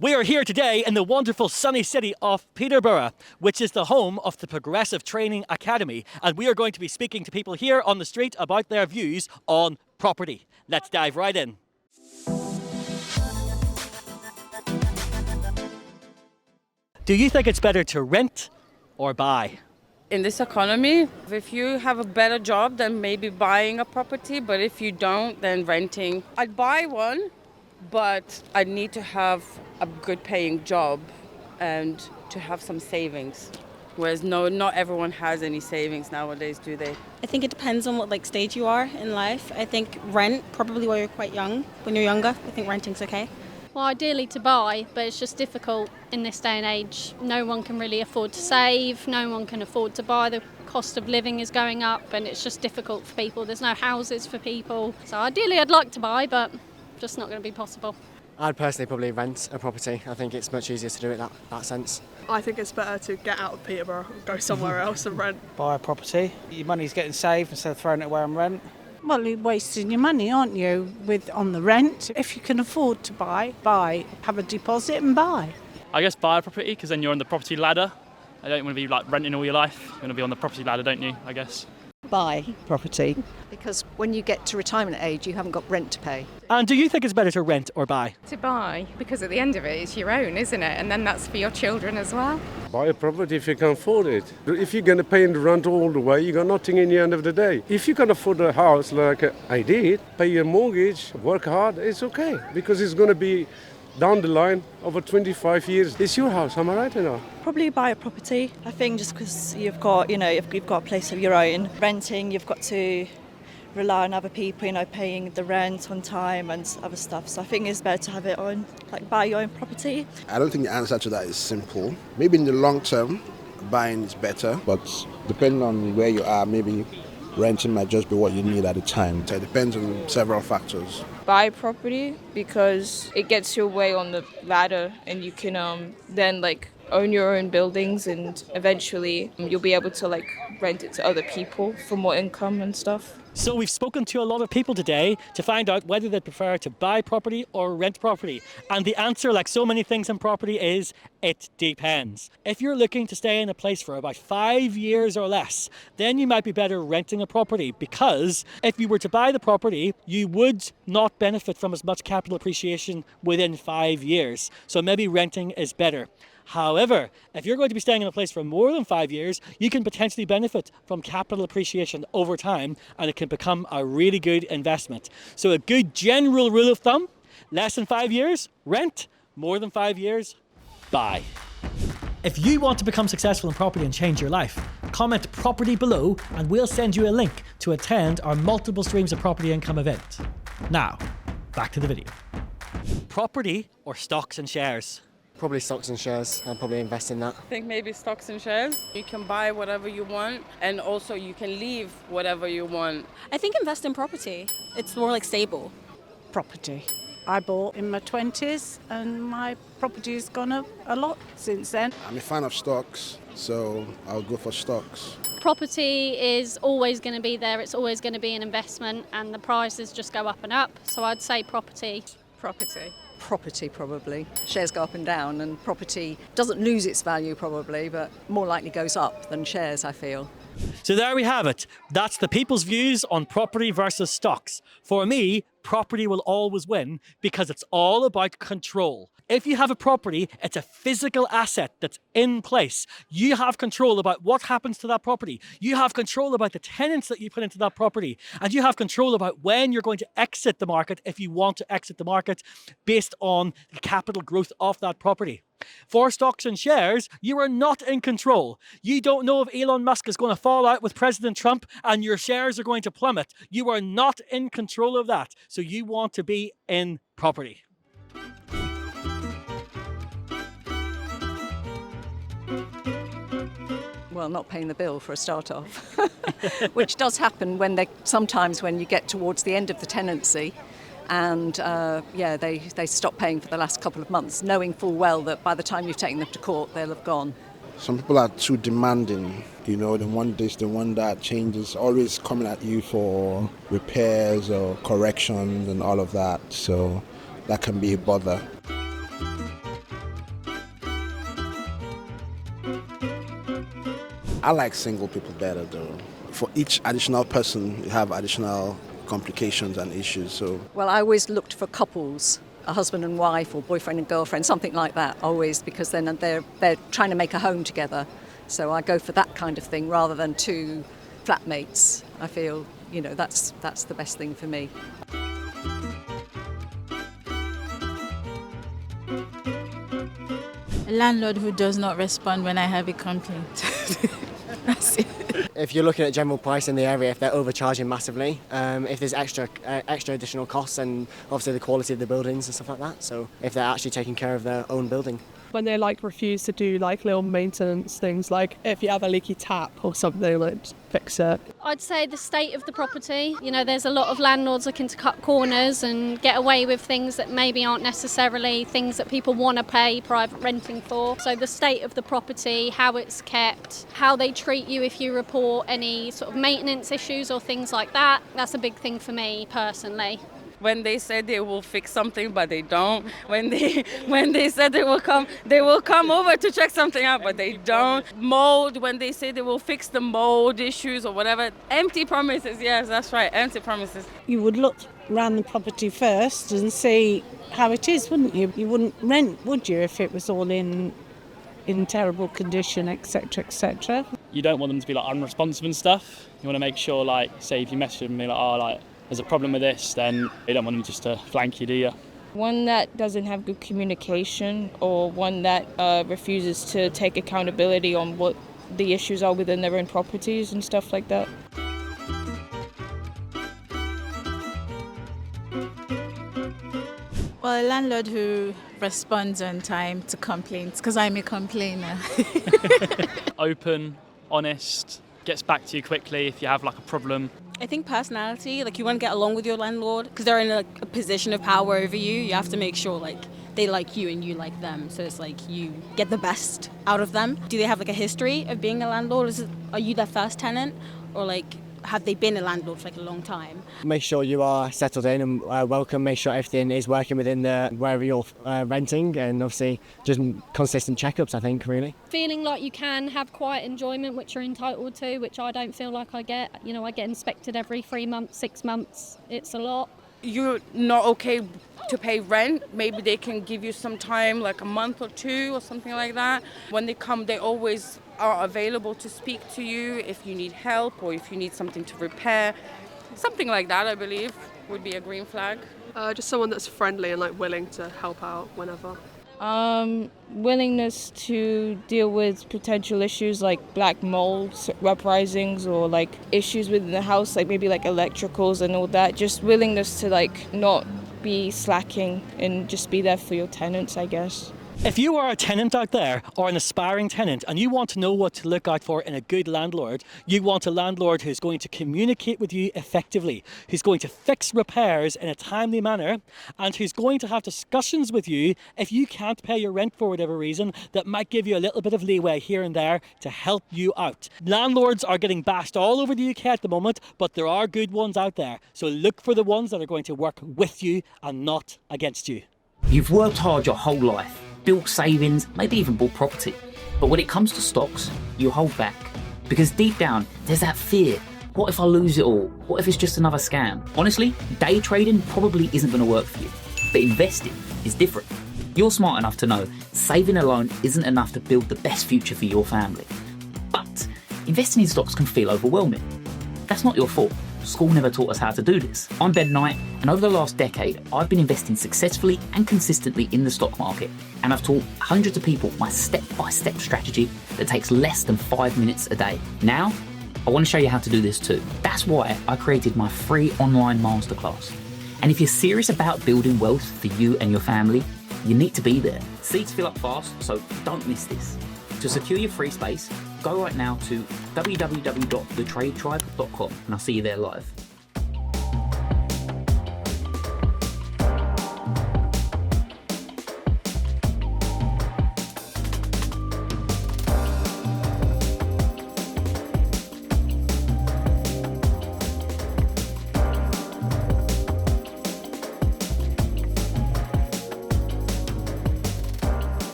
We are here today in the wonderful sunny city of Peterborough, which is the home of the Progressive Training Academy, and we are going to be speaking to people here on the street about their views on property. Let's dive right in. Do you think it's better to rent or buy? In this economy, if you have a better job, then maybe buying a property, but if you don't, then renting. I'd buy one, but I need to have a good paying job and to have some savings. Whereas not everyone has any savings nowadays, do they? I think it depends on what stage you are in life. I think rent, probably while you're quite young. When you're younger, I think renting's okay. Well, ideally to buy, but it's just difficult in this day and age. No one can really afford to save, no one can afford to buy. The cost of living is going up and it's just difficult for people. There's no houses for people. So ideally I'd like to buy, but just not going to be possible. I'd personally probably rent a property. I think it's much easier to do it that sense. I think it's better to get out of Peterborough and go somewhere else and rent. Buy a property. Your money's getting saved instead of throwing it away on rent. Well, you're wasting your money, aren't you, on the rent? If you can afford to buy. Have a deposit and buy. I guess buy a property because then you're on the property ladder. I don't want to be renting all your life. You want to be on the property ladder, don't you, I guess? Buy property. Because when you get to retirement age, you haven't got rent to pay. And do you think it's better to rent or buy? To buy, because at the end of it, it's your own, isn't it? And then that's for your children as well. Buy a property if you can afford it. If you're going to pay the rent all the way, you got nothing in the end of the day. If you can afford a house like I did, pay your mortgage, work hard, it's okay. Because it's going to be down the line over 25 years. It's your house, am I right or not? Probably buy a property. I think just because you've got a place of your own. Renting, you've got to rely on other people, paying the rent on time and other stuff. So I think it's better to have it on, buy your own property. I don't think the answer to that is simple. Maybe in the long term, buying is better, but depending on where you are, maybe renting might just be what you need at the time. So it depends on several factors. Buy property because it gets your way on the ladder and you can then own your own buildings and eventually you'll be able to rent it to other people for more income and stuff. So we've spoken to a lot of people today to find out whether they prefer to buy property or rent property. And the answer, like so many things in property, is it depends. If you're looking to stay in a place for about 5 years or less, then you might be better renting a property, because if you were to buy the property, you would not benefit from as much capital appreciation within 5 years. So maybe renting is better. However, if you're going to be staying in a place for more than 5 years, you can potentially benefit from capital appreciation over time, and it can become a really good investment. So a good general rule of thumb: less than 5 years, rent; more than 5 years, buy. If you want to become successful in property and change your life, comment property below and we'll send you a link to attend our multiple streams of property income event. Now, back to the video. Property or stocks and shares? Probably stocks and shares. I'd probably invest in that. I think maybe stocks and shares. You can buy whatever you want and also you can leave whatever you want. I think invest in property. It's more stable. Property. I bought in my 20s and my property's gone up a lot since then. I'm a fan of stocks, so I'll go for stocks. Property is always going to be there. It's always going to be an investment and the prices just go up and up. So I'd say property. Property. Property, probably. Shares go up and down, and property doesn't lose its value, probably, but more likely goes up than shares, I feel. So there we have it. That's the people's views on property versus stocks. For me, property will always win because it's all about control. If you have a property, it's a physical asset that's in place. You have control about what happens to that property. You have control about the tenants that you put into that property. And you have control about when you're going to exit the market, if you want to exit the market, based on the capital growth of that property. For stocks and shares, you are not in control. You don't know if Elon Musk is going to fall out with President Trump and your shares are going to plummet. You are not in control of that. So you want to be in property. Well, not paying the bill for a start off, which does happen sometimes when you get towards the end of the tenancy. And they stop paying for the last couple of months, knowing full well that by the time you've taken them to court, they'll have gone. Some people are too demanding, they want this, they want that, changes, always coming at you for repairs or corrections and all of that. So that can be a bother. I like single people better though. For each additional person, you have additional complications and issues. So, Well, I always looked for couples, a husband and wife or boyfriend and girlfriend, something like that, always, because then they're trying to make a home together. So I go for that kind of thing rather than two flatmates. I feel, that's the best thing for me. A landlord who does not respond when I have a complaint. That's it. If you're looking at general price in the area, if they're overcharging massively, if there's extra additional costs, and obviously the quality of the buildings and stuff like that. So if they're actually taking care of their own building. When they refuse to do little maintenance things, like if you have a leaky tap or something, just fix it. I'd say the state of the property. There's a lot of landlords looking to cut corners and get away with things that maybe aren't necessarily things that people want to pay private renting for. So the state of the property, how it's kept, how they treat you if you report any sort of maintenance issues or things like that. That's a big thing for me personally. When they say they will fix something, but they don't. When they said they will come over to check something out, but they don't. Mold, when they say they will fix the mold issues or whatever. Empty promises, yes, that's right, empty promises. You would look around the property first and see how it is, wouldn't you? You wouldn't rent, would you, if it was all in terrible condition, etc., etc. You don't want them to be unresponsive and stuff. You want to make sure, say if you message them and be there's a problem with this, then you don't want them just to flank you, do you? One that doesn't have good communication, or one that refuses to take accountability on what the issues are within their own properties and stuff like that. Well, a landlord who responds on time to complaints, because I'm a complainer. Open, honest, gets back to you quickly if you have a problem. I think personality, you want to get along with your landlord because they're in a position of power over you. You have to make sure they like you and you like them. So it's you get the best out of them. Do they have a history of being a landlord? Are you their first tenant, or have they been a landlord for a long time? Make sure you are settled in and welcome. Make sure everything is working within wherever you're renting, and obviously just consistent checkups, I think, really. Feeling like you can have quiet enjoyment, which you're entitled to, which I don't feel like I get. I get inspected every 3 months, 6 months. It's a lot. You're not okay to pay rent. Maybe they can give you some time, a month or two or something like that. When they come, they always are available to speak to you if you need help or if you need something to repair. Something like that, I believe, would be a green flag. Just someone that's friendly and willing to help out whenever. Willingness to deal with potential issues like black mold uprisings, or issues within the house, maybe electricals and all that. Just willingness to not be slacking and just be there for your tenants, I guess. If you are a tenant out there, or an aspiring tenant, and you want to know what to look out for in a good landlord, you want a landlord who's going to communicate with you effectively, who's going to fix repairs in a timely manner, and who's going to have discussions with you if you can't pay your rent for whatever reason, that might give you a little bit of leeway here and there to help you out. Landlords are getting bashed all over the UK at the moment, but there are good ones out there. So look for the ones that are going to work with you and not against you. You've worked hard your whole life, built savings, maybe even bought property. But when it comes to stocks, you hold back. Because deep down, there's that fear. What if I lose it all? What if it's just another scam? Honestly, day trading probably isn't going to work for you. But investing is different. You're smart enough to know saving alone isn't enough to build the best future for your family. But investing in stocks can feel overwhelming. That's not your fault. School never taught us how to do this. I'm Ben Knight, and over the last decade, I've been investing successfully and consistently in the stock market, and I've taught hundreds of people my step-by-step strategy that takes less than 5 minutes a day. Now, I want to show you how to do this too. That's why I created my free online masterclass. And if you're serious about building wealth for you and your family, you need to be there. Seats fill up fast, so don't miss this. To secure your free space, go right now to www.thetradetribe.com and I'll see you there live.